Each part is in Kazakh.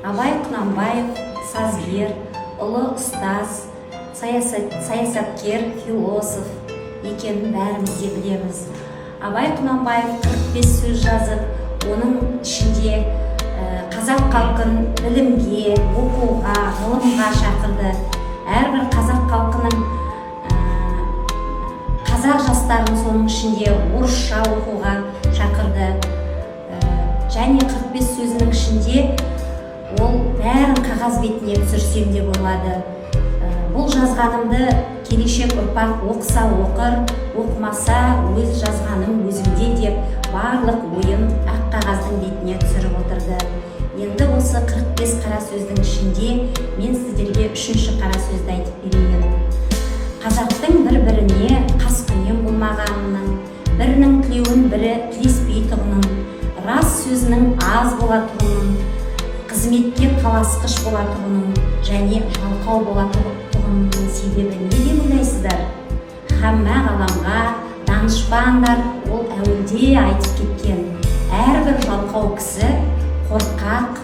Абай Құнанбаев сазгер, ұлы ұстаз, саясаткер, философ екенін бәріміз де білеміз. Абай Құнанбаев 45 сөз жазып, оның ішінде қазақ халқын білімге, оқуға, ғылымға шақырды. Әрбір қазақ халқының қазақ жастарын соның ішінде орысша оқуға шақырды. Және 45 сөзінің ішінде ол бәрін қағаз бетіне түсірсем де болады. Бұл жазғанымды келешек ұрпақ оқыса оқыр, оқымаса өз жазғаным өзімде деп барлық ойын ақ қағаздың бетіне түсіріп отырды. Енді осы 45 қара сөздің ішінде мен сіздерге 3-ші қара сөзді айтып берейін. Қазақтың бір-біріне қаскүнем болмағанының, бірінің тілеуін бірі тілеспейтұғының, рас сөзінің аз болатұғының, қызметке таласқыш болатұғының және жалқау болатұғының себебі не деп ойлайсыздар? Хамма ғаламға данышпаңдар, ол әуелде айтып кеткен. Әрбір жалқау кісі қорқақ,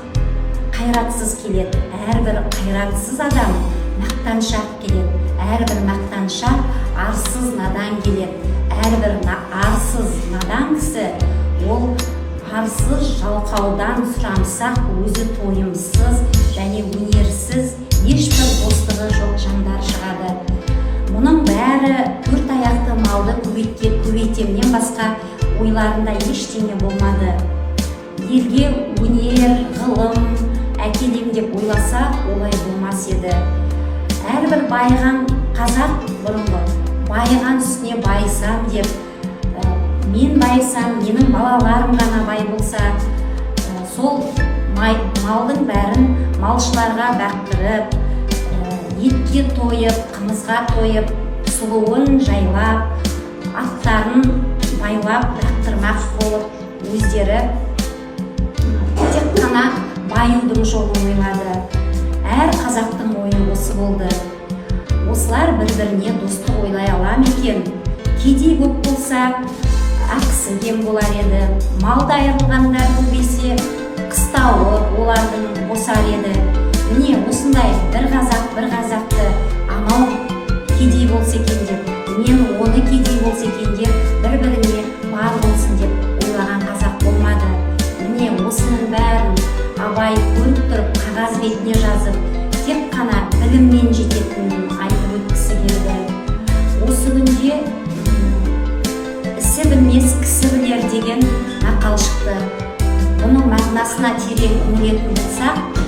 қайратсыз келеді. Әрбір қайратсыз адам мақтаншақ келеді. Әрбір мақтаншақ арсыз надан келеді. Әрбір арсыз надан кісі ол арсыз жалқаудан сұрамсақ өзі тойымсыз және өнерсіз, ешбір достығы жоқ жандар шығады. Мұның бәрі төрт аяқты малды көбейтемнен басқа ойларында ештеңе болмады. Елге өнер, ғылым әкелем деп ойласа, олай болмас еді. Әрбір байыған қазақ бұрынғы байыған үстіне байысам деп, мен байысам, менің балаларым ғана бай болса, сол малдың бәрін малшыларға бақтырып, етке тойып, қымызға тойып, сұлуын жайлап, аттарын байлап бақтырмақ болып, өздері тек қана баюдың жолын ойлады. Әр қазақтың ойы осы болды. Осылар бір-біріне достық ойлай ала ма екен? Кедей көп болса, ақысы кем болар еді. Малды айырылғандар көбейсе, қыстауы олардың босар еді. Міне осындай бір қазақты анау кедей болса екен деп, мен оны кедей болса екен деп, бір-біріне бар болсын деп ойлаған қазақ болмады. Міне осының бәрін Абай көріп тұрып қағаз бетіне жазып, тек қана біліммен жететінін айтып өткісі келді. Осы күнде ісі білмес кісі білер деген мақал шықты. Оның мағынасына терең үңілетін болсақ,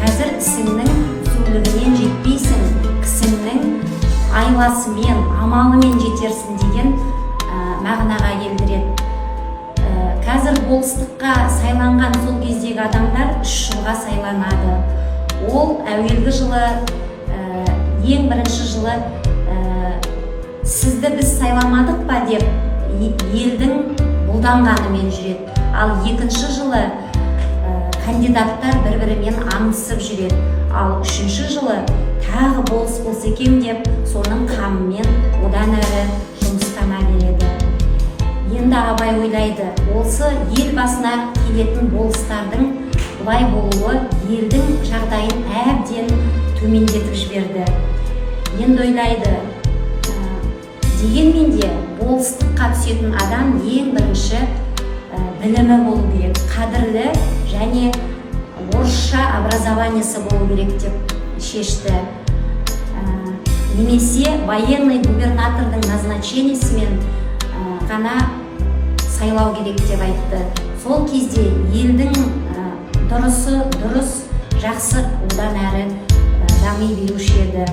қазір ісіңнің сөйлігінен жетпейсің, кісіңнің айласымен, амалымен жетерсің деген мағынаға келдіреді. Қазір болыстыққа сайланған сол кездегі адамдар 3 жылға сайланады. Ол әуелгі жылы, ең бірінші жылы сізді біз сайламадық па деп елдің бұлданғанымен жүреді. Ал екінші жылы кандидаттар бір-бірімен аңдысып жүреді. Ал 3-ші жылы тағы болыс болса екен деп соның қамымен одан әрі жұмыстана береді. Енді Абай ойлайды, осы ел басына келетін болыстардың бұлай болуы елдің жағдайын әбден төмендетіп жіберді. Енді ойлайды, дегенмен де болыстыққа түсетін адам ең бірінші білімі болу керек, қадірлі және орысша образованиесі болу керек деп шешті. Немесе военный губернатордың назначениесімен ғана сайлау керек деп айтты. Сол кезде елдің дұрысы, жақсы одан әрі дами беруші еді.